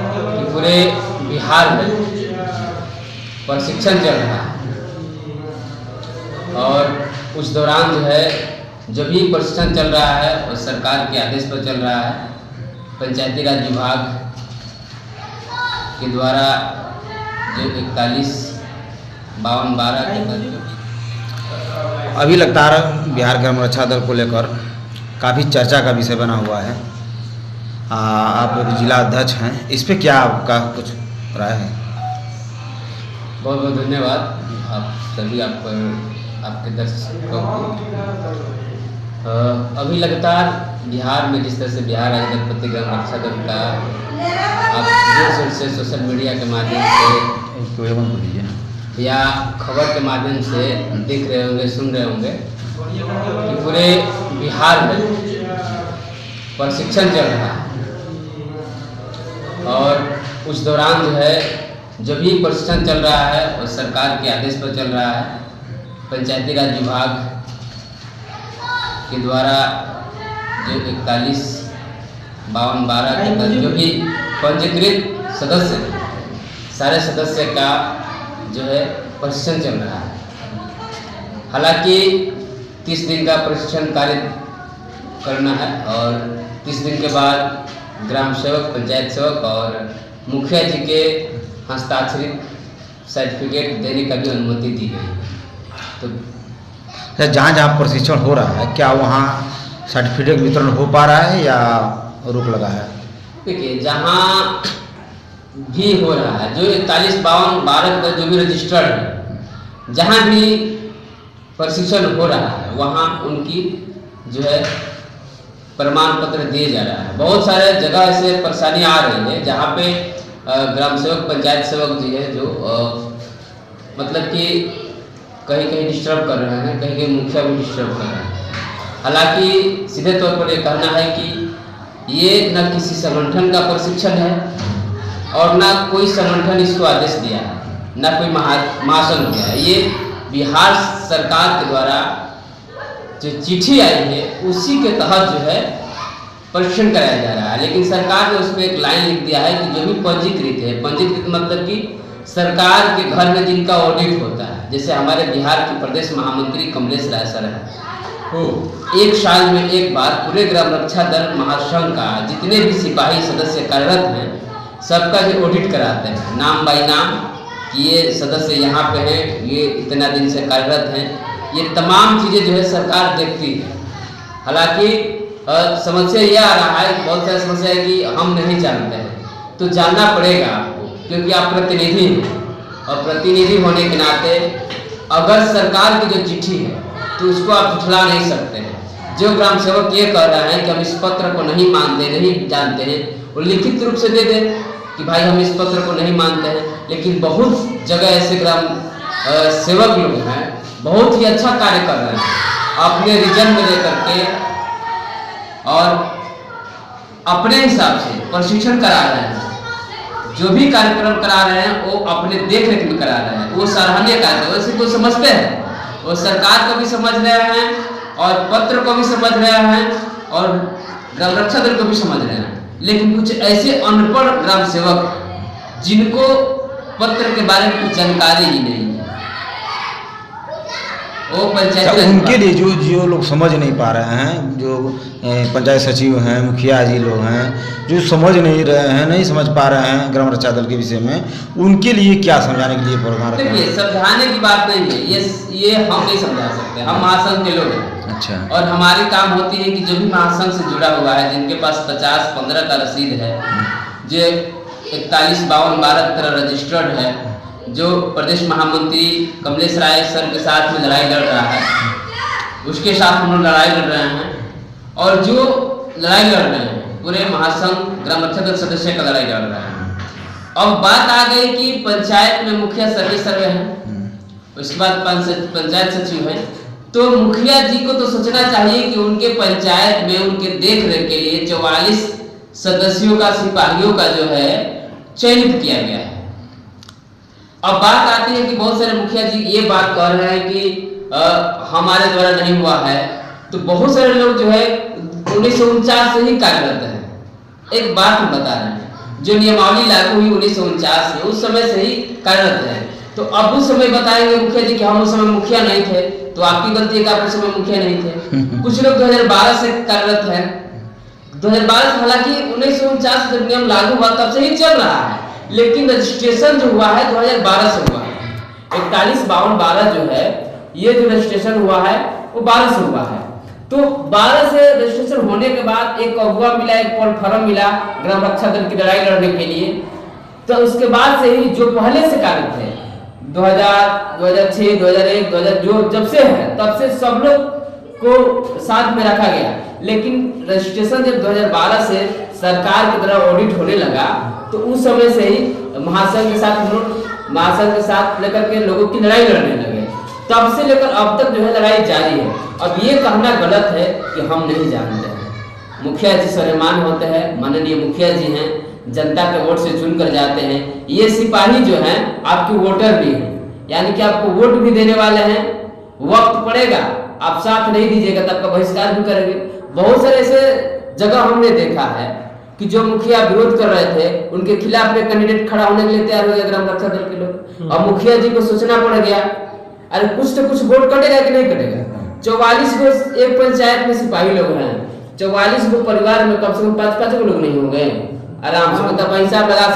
कि पूरे बिहार में प्रशिक्षण चल रहा है और उस दौरान जो है जो भी प्रशिक्षण चल रहा है वो सरकार के आदेश पर चल रहा है। पंचायती राज विभाग के द्वारा जो 41-52-12 के तहत अभी लगातार बिहार ग्राम रक्षा दल को लेकर काफ़ी चर्चा का विषय बना हुआ है। आप एक जिला अध्यक्ष हैं, इस पे क्या आपका कुछ राय है? बहुत बहुत धन्यवाद आप सभी आपके दर्शकों को। अभी लगातार बिहार में जिस तरह से बिहार राज्य दलपति ग्राम रक्षा दल का आप जोर से सोशल मीडिया के माध्यम से या खबर के माध्यम से देख रहे होंगे, सुन रहे होंगे कि पूरे बिहार में प्रशिक्षण चल रहा है और उस दौरान जो है जो भी प्रशिक्षण चल रहा है वो सरकार के आदेश पर चल रहा है। पंचायती राज विभाग के द्वारा जो 41-52-12 के तहत जो भी पंजीकृत सदस्य सारे सदस्य का जो है प्रशिक्षण चल रहा है। हालांकि 30 दिन का प्रशिक्षण कार्य करना है और 30 दिन के बाद ग्राम सेवक, पंचायत सेवक और मुखिया जी के हस्ताक्षरित सर्टिफिकेट देने का भी अनुमति दी गई। तो जहाँ जहाँ प्रशिक्षण हो रहा है क्या वहाँ सर्टिफिकेट वितरण हो पा रहा है या रोक लगा है? देखिए, जहाँ भी हो रहा है जो 41-52-12 का जो भी रजिस्टर्ड है, जहाँ भी प्रशिक्षण हो रहा है वहाँ उनकी जो है प्रमाण पत्र दिए जा रहा है। बहुत सारे जगह ऐसे परेशानी आ रही है जहाँ पे ग्राम सेवक, पंचायत सेवक जी है जो मतलब कि कहीं कहीं डिस्टर्ब कर रहे हैं, कहीं कहीं मुखिया भी डिस्टर्ब कर रहे हैं। हालांकि सीधे तौर पर ये कहना है कि ये न किसी संगठन का प्रशिक्षण है और ना कोई संगठन इसको आदेश दिया है, ना कोई महासन दिया है। ये बिहार सरकार के द्वारा जो चिट्ठी आई है उसी के तहत जो है प्रशिक्षण कराया जा रहा है। लेकिन सरकार ने उसमें एक लाइन लिख दिया है कि जो भी पंजीकृत है, पंजीकृत मतलब कि सरकार के घर में जिनका ऑडिट होता है, जैसे हमारे बिहार के प्रदेश महामंत्री कमलेश राय सर है, वो 1 साल में एक बार पूरे ग्राम रक्षा दल महासंघ का जितने भी सिपाही सदस्य कार्यरत हैं सबका जो ऑडिट कराते हैं नाम बाई नाम कि ये सदस्य यहाँ पे हैं, ये इतना दिन से कार्यरत हैं, ये तमाम चीज़ें जो है सरकार देखती है। हालांकि समस्या यह आ रहा है, बहुत सारी समस्या है कि हम नहीं जानते हैं, तो जानना पड़ेगा आपको क्योंकि आप प्रतिनिधि हैं और प्रतिनिधि होने के नाते अगर सरकार की जो चिट्ठी है तो उसको आप झुठला नहीं सकते हैं। जो ग्राम सेवक ये कह रहे हैं कि हम इस पत्र को नहीं मानते, नहीं जानते हैं, वो लिखित रूप से दे दें कि भाई हम इस पत्र को नहीं मानते हैं। लेकिन बहुत जगह ऐसे ग्राम सेवक लोग हैं बहुत ही अच्छा कार्य कर रहे हैं अपने रीजन में लेकर के और अपने हिसाब से प्रशिक्षण करा रहे हैं। जो भी कार्यक्रम करा रहे हैं वो अपने देख रेख में करा रहे हैं, वो सराहनीय कार्य वैसे तो समझते हैं, वो सरकार को भी समझ रहे हैं और पत्र को भी समझ रहे हैं और ग्राम रक्षा दल को भी समझ रहे हैं। लेकिन कुछ ऐसे अनपढ़ ग्राम सेवक जिनको पत्र के बारे में कुछ जानकारी ही नहीं है, वो पंचायत उनके लिए जो लोग समझ नहीं पा रहे हैं, जो पंचायत सचिव हैं, मुखिया जी लोग हैं, जो समझ नहीं रहे हैं, नहीं समझ पा रहे हैं ग्राम रक्षा दल के विषय में, उनके लिए क्या समझाने के लिए प्रोग्राम रखा है? देखिए, समझाने की बात नहीं है, ये हम नहीं समझा सकते, हम महासंघ के लोग हैं। अच्छा। और हमारी काम होती है कि जो भी महासंघ से जुड़ा हुआ है, जिनके पास 50-15 का रसीद है, जो 41-52-12 की तरह रजिस्टर्ड है, जो प्रदेश महामंत्री कमलेश राय सर के साथ में लड़ाई लड़ रहा है, उसके साथ हम लोग लड़ाई लड़ रहे हैं और जो लड़ाई लड़ रहे हैं पूरे महासंघ ग्राम रक्षा दल सदस्य का लड़ाई लड़ रहे हैं। अब बात आ गई कि पंचायत में मुखिया सभी सर्वे हैं, उसके बाद पंचायत सचिव है, तो मुखिया जी को तो सोचना चाहिए कि उनके पंचायत में उनके देख रेख के लिए 44 सदस्यों का, सिपाहियों का जो है चयनित किया गया है। अब बात आती है कि बहुत सारे मुखिया जी ये बात कह रहे हैं कि हमारे द्वारा नहीं हुआ है, तो बहुत सारे लोग जो है 1949 से ही कार्यरत हैं। एक बात हम बता रहे हैं, जो नियमावली लागू हुई 1949 में, उस समय से ही कार्यरत है। तो अब उस समय बताएंगे मुखिया जी कि हम उस समय मुखिया नहीं थे, तो आपकी गलती है कि आप उस समय मुखिया नहीं थे। कुछ लोग 2012 से कार्यरत हैं। 2012 हालांकि 1949 जब नियम लागू हुआ तब से ही चल रहा है, लेकिन रजिस्ट्रेशन जो हुआ है 2012 से हुआ है। 415212 जो है, ये जो रजिस्ट्रेशन हुआ है वो 12 से हुआ है। तो 12 से रजिस्ट्रेशन होने के बाद एक अगुआ मिला, एक प्लेटफॉर्म मिला ग्राम रक्षा दल की लड़ाई लड़ने के लिए। तो उसके बाद से ही जो पहले से कार्यरत थे 2000, 2006, 2001, 2000 जो जब से है तब से सब लोग को साथ में रखा गया। लेकिन रजिस्ट्रेशन जब 2012 से सरकार की तरफ ऑडिट होने लगा तो उस समय से ही महासंघ के साथ हम लोग महासंघ के साथ लेकर के लोगों की लड़ाई लड़ने लगे। तब से लेकर अब तक जो है लड़ाई जारी है। अब ये कहना गलत है कि हम नहीं जानते हैं। मुखिया जी स्वयं होते हैं, माननीय मुखिया जी हैं, जनता के वोट से चुन कर जाते हैं। ये सिपाही जो हैं आपकी वोटर भी हैं, यानी कि आपको वोट भी देने वाले हैं। वक्त पड़ेगा आप साथ नहीं दीजिएगा तब का बहिष्कार भी करेंगे। बहुत सारे ऐसे जगह हमने देखा है कि जो मुखिया विरोध कर रहे थे उनके खिलाफ में कैंडिडेट खड़ा होने के लिए तैयार हो गया ग्राम रक्षा दल के लोग। अब मुखिया जी को सोचना पड़ गया, अरे कुछ तो कुछ वोट कटेगा कि नहीं कटेगा। 44 गो एक पंचायत में सिपाही लोग हैं, 44 गो परिवार में कम से कम 5-5 गो लोग नहीं होंगे। आराम से मतलब हिसाब लगा